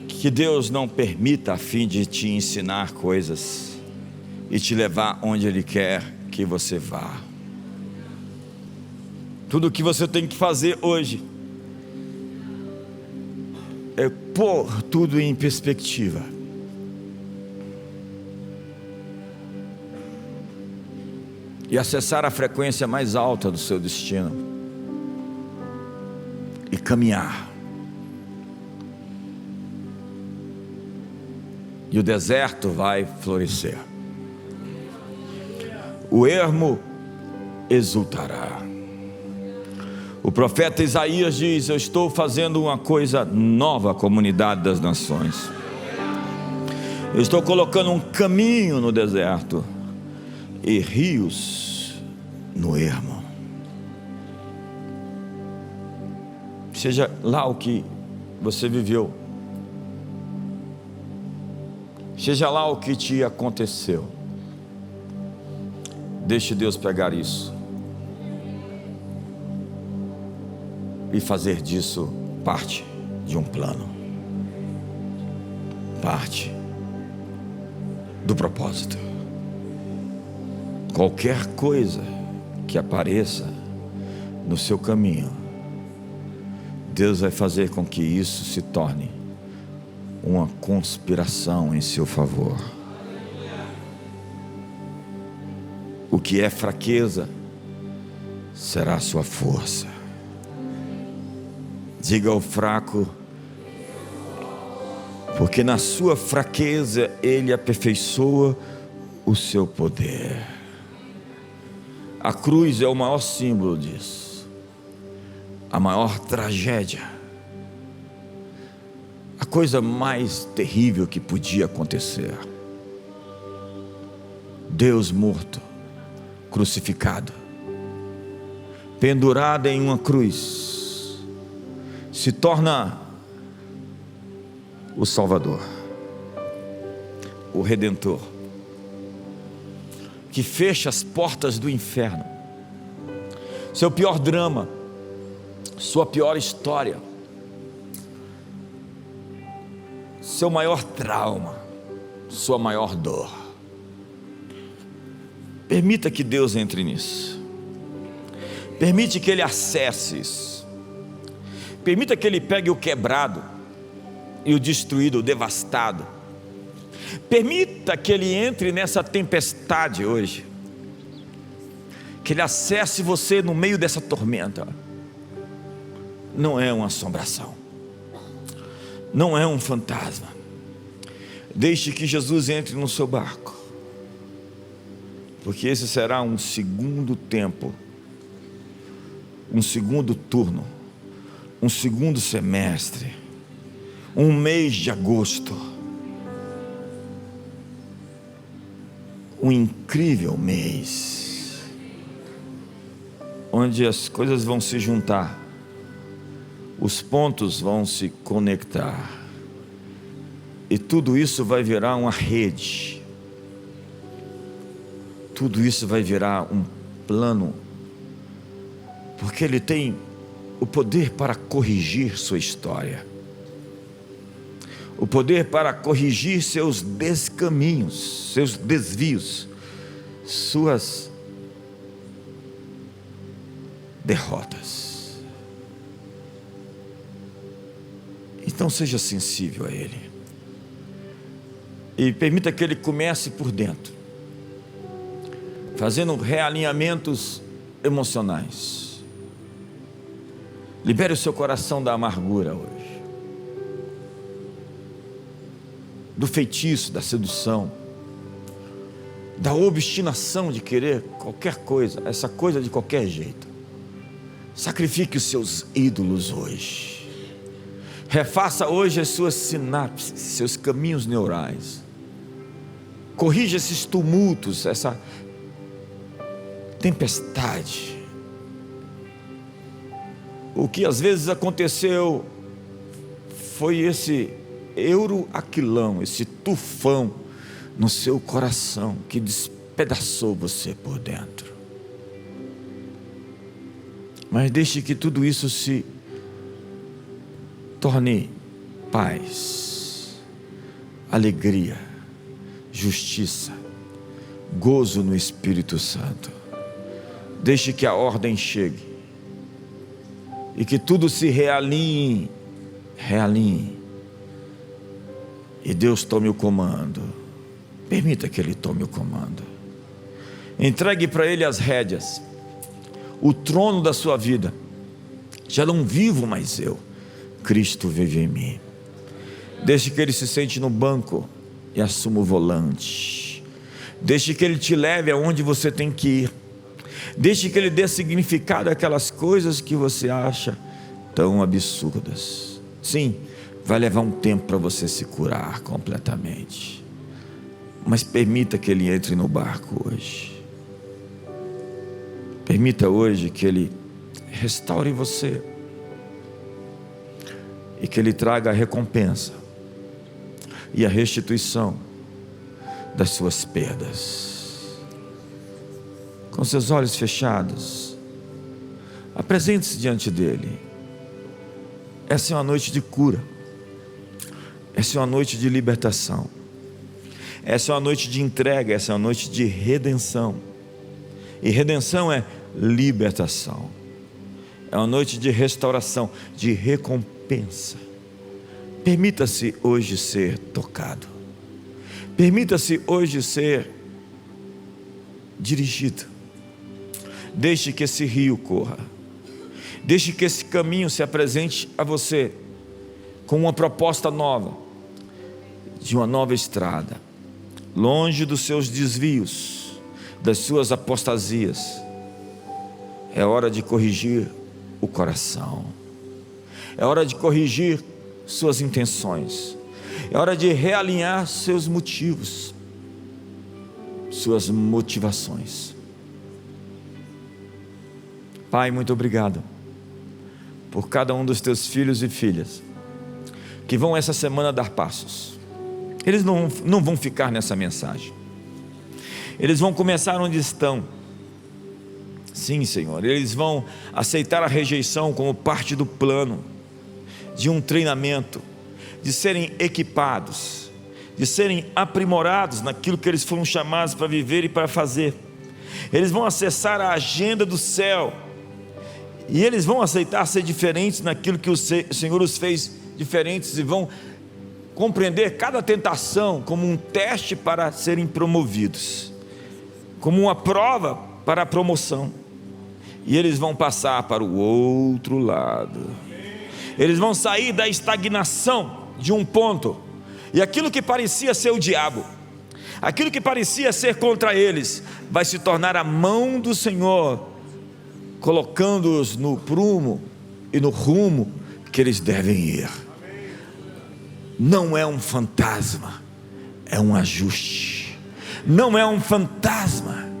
que Deus não permita, a fim de te ensinar coisas e te levar onde Ele quer que você vá. Tudo o que você tem que fazer hoje é pôr tudo em perspectiva. E acessar a frequência mais alta do seu destino. E caminhar. E o deserto vai florescer. O ermo exultará. O profeta Isaías diz: eu estou fazendo uma coisa nova, comunidade das nações. Eu estou colocando um caminho no deserto. e rios no ermo. Seja lá o que você viveu, seja lá o que te aconteceu, deixe Deus pegar isso e fazer disso parte de um plano, parte do propósito. Qualquer coisa que apareça no seu caminho, Deus vai fazer com que isso se torne uma conspiração em seu favor. O que é fraqueza será sua força. Diga ao fraco, porque na sua fraqueza Ele aperfeiçoa o seu poder. A cruz é o maior símbolo disso, a maior tragédia, a coisa mais terrível que podia acontecer. Deus morto, crucificado, pendurado em uma cruz, se torna o Salvador, o Redentor, que fecha as portas do inferno. Seu pior drama, sua pior história, seu maior trauma, sua maior dor. Permita que Deus entre nisso. Permite que Ele acesse isso. Permita que Ele pegue o quebrado e o destruído, o devastado. Permita que Ele entre nessa tempestade hoje, que Ele acesse você no meio dessa tormenta. Não é uma assombração, não é um fantasma. Deixe que Jesus entre no seu barco, porque esse será um segundo tempo, um segundo turno, um segundo semestre, um mês de agosto, um incrível mês, onde as coisas vão se juntar, os pontos vão se conectar, e tudo isso vai virar uma rede, tudo isso vai virar um plano, porque Ele tem o poder para corrigir sua história, o poder para corrigir seus descaminhos, seus desvios, suas derrotas. Então seja sensível a Ele e permita que Ele comece por dentro, fazendo realinhamentos emocionais. Libere o seu coração da amargura hoje, do feitiço, da sedução, da obstinação de querer qualquer coisa, essa coisa de qualquer jeito. Sacrifique os seus ídolos hoje. Refaça hoje as suas sinapses, seus caminhos neurais. Corrija esses tumultos, essa tempestade. O que às vezes aconteceu foi esse euroaquilão, esse tufão no seu coração que despedaçou você por dentro. Mas deixe que tudo isso se torne paz, alegria, justiça, gozo no Espírito Santo. Deixe que a ordem chegue e que tudo se realinhe, e Deus tome o comando. Permita que Ele tome o comando. Entregue para Ele as rédeas, o trono da sua vida. Já não vivo mais eu, Cristo vive em mim. Deixe que Ele se sente no banco e assuma o volante. Deixe que Ele te leve aonde você tem que ir. Deixe que Ele dê significado àquelas coisas que você acha tão absurdas. Sim, vai levar um tempo para você se curar completamente, mas permita que Ele entre no barco hoje. Permita hoje que Ele restaure você e que Ele traga a recompensa e a restituição das suas perdas. Com seus olhos fechados, apresente-se diante dEle. Essa é uma noite de cura, essa é uma noite de libertação, essa é uma noite de entrega, essa é uma noite de redenção. E redenção é libertação, é uma noite de restauração, de recompensa. Permita-se hoje ser tocado, permita-se hoje ser dirigido. Deixe que esse rio corra, deixe que esse caminho se apresente a você com uma proposta nova, de uma nova estrada, longe dos seus desvios, das suas apostasias. É hora de corrigir o coração, é hora de corrigir suas intenções, é hora de realinhar seus motivos, suas motivações. Pai, muito obrigado por cada um dos teus filhos e filhas que vão essa semana dar passos. Eles não vão ficar nessa mensagem, eles vão começar onde estão. Sim, Senhor, eles vão aceitar a rejeição como parte do plano de um treinamento, de serem equipados, de serem aprimorados naquilo que eles foram chamados para viver e para fazer. Eles vão acessar a agenda do céu, e eles vão aceitar ser diferentes naquilo que o Senhor os fez diferentes, e vão compreender cada tentação como um teste para serem promovidos, como uma prova para a promoção. E eles vão passar para o outro lado, eles vão sair da estagnação de um ponto, e aquilo que parecia ser o diabo, aquilo que parecia ser contra eles, vai se tornar a mão do Senhor, colocando-os no prumo e no rumo que eles devem ir. Não é um fantasma, é um ajuste. Não é um fantasma,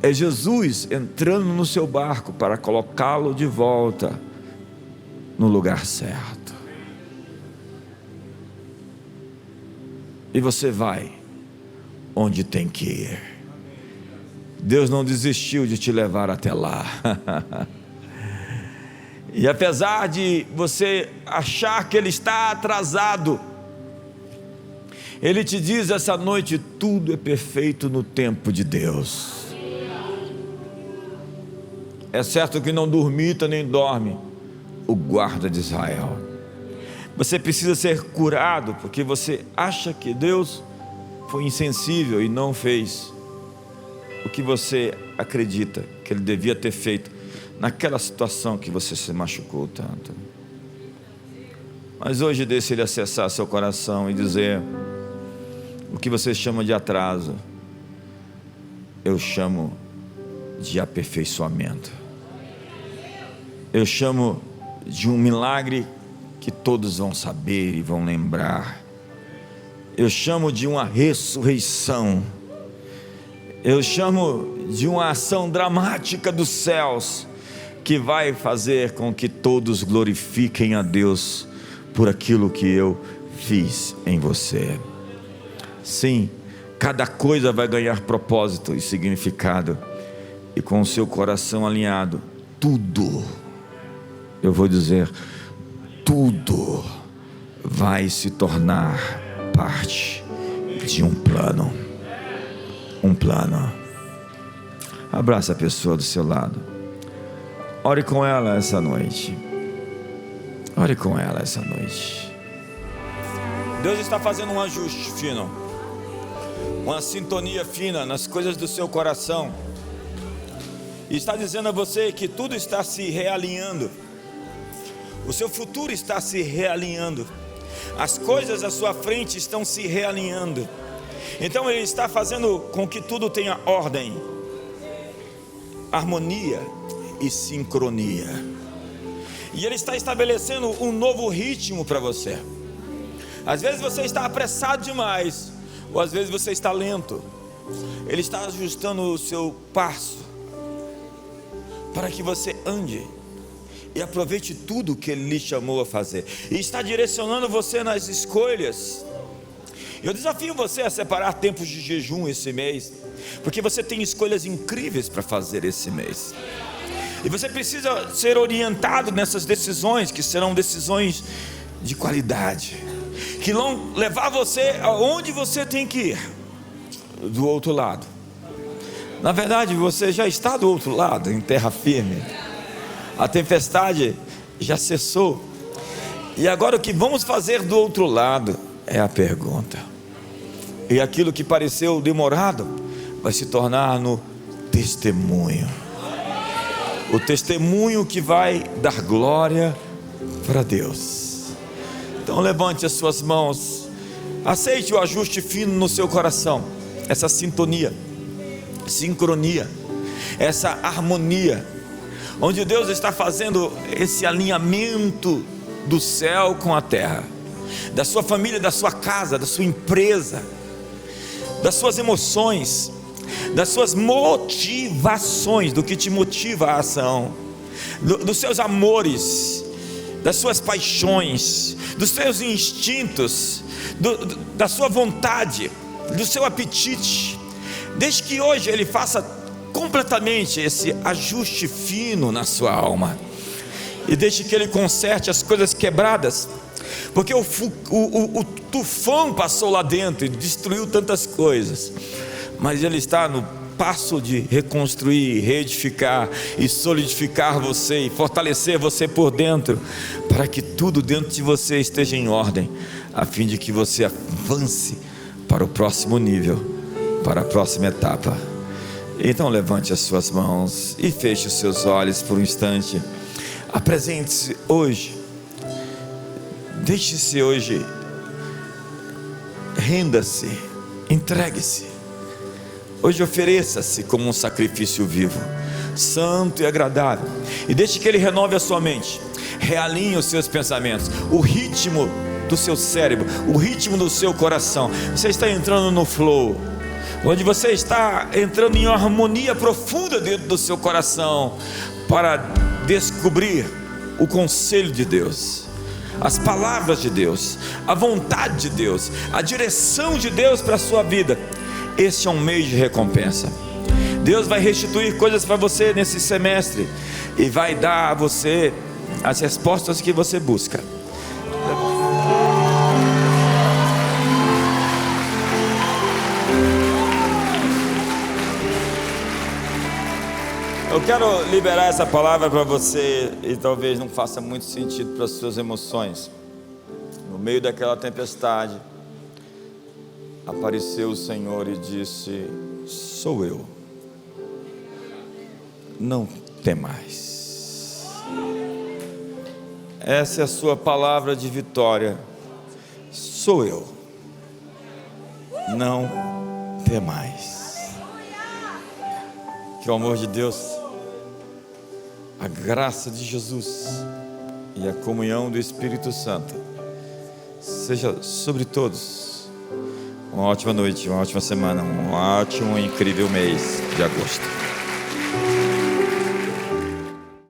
é Jesus entrando no seu barco para colocá-lo de volta no lugar certo. E você vai onde tem que ir. Deus não desistiu de te levar até lá. E apesar de você achar que Ele está atrasado, Ele te diz essa noite: tudo é perfeito no tempo de Deus. É certo que não dormita nem dorme o guarda de Israel. Você precisa ser curado, porque você acha que Deus foi insensível e não fez o que você acredita que Ele devia ter feito naquela situação que você se machucou tanto. Mas hoje deixe Ele acessar seu coração e dizer: o que você chama de atraso, eu chamo de aperfeiçoamento. Eu chamo de um milagre que todos vão saber e vão lembrar. Eu chamo de uma ressurreição. Eu chamo de uma ação dramática dos céus, que vai fazer com que todos glorifiquem a Deus por aquilo que eu fiz em você. Sim, cada coisa vai ganhar propósito e significado, e com o seu coração alinhado, tudo, eu vou dizer, tudo vai se tornar parte de um plano. Um plano. Abraça a pessoa do seu lado, ore com ela essa noite, ore com ela essa noite. Deus está fazendo um ajuste fino, uma sintonia fina nas coisas do seu coração, e está dizendo a você que tudo está se realinhando, o seu futuro está se realinhando, as coisas à sua frente estão se realinhando. Então Ele está fazendo com que tudo tenha ordem, harmonia e sincronia, e Ele está estabelecendo um novo ritmo para você. Às vezes você está apressado demais, ou às vezes você está lento. Ele está ajustando o seu passo, para que você ande e aproveite tudo que Ele lhe chamou a fazer, e está direcionando você nas escolhas. Eu desafio você a separar tempos de jejum esse mês, porque você tem escolhas incríveis para fazer esse mês, e você precisa ser orientado nessas decisões, que serão decisões de qualidade, que vão levar você aonde você tem que ir, do outro lado. Na verdade, você já está do outro lado, em terra firme. A tempestade já cessou, e agora o que vamos fazer do outro lado é a pergunta. E aquilo que pareceu demorado vai se tornar no testemunho. O testemunho que vai dar glória para Deus. Então levante as suas mãos, aceite o ajuste fino no seu coração, essa sintonia, sincronia, essa harmonia, onde Deus está fazendo esse alinhamento do céu com a terra, da sua família, da sua casa, da sua empresa, das suas emoções, das suas motivações, do que te motiva a ação, dos seus amores, das suas paixões, dos seus instintos, da sua vontade, do seu apetite. Desde que hoje Ele faça completamente esse ajuste fino na sua alma, e deixe que Ele conserte as coisas quebradas, porque o tufão passou lá dentro e destruiu tantas coisas, mas Ele está no passo de reconstruir, reedificar e solidificar você, e fortalecer você por dentro, para que tudo dentro de você esteja em ordem, a fim de que você avance para o próximo nível, para a próxima etapa. Então levante as suas mãos e feche os seus olhos por um instante. Apresente-se hoje, deixe-se hoje, renda-se, entregue-se. Hoje ofereça-se como um sacrifício vivo, santo e agradável, e deixe que Ele renove a sua mente, realinhe os seus pensamentos, o ritmo do seu cérebro, o ritmo do seu coração. Você está entrando no flow, onde você está entrando em uma harmonia profunda dentro do seu coração, para descobrir o conselho de Deus, as palavras de Deus, a vontade de Deus, a direção de Deus para a sua vida. Este é um mês de recompensa. Deus vai restituir coisas para você nesse semestre, e vai dar a você as respostas que você busca. Eu quero liberar essa palavra para você, e talvez não faça muito sentido para as suas emoções. No meio daquela tempestade, apareceu o Senhor e disse: sou eu, não temais. Essa é a sua palavra de vitória. Sou eu, não temais. Que o amor de Deus, a graça de Jesus e a comunhão do Espírito Santo seja sobre todos. Uma ótima noite, uma ótima semana, um ótimo e incrível mês de agosto.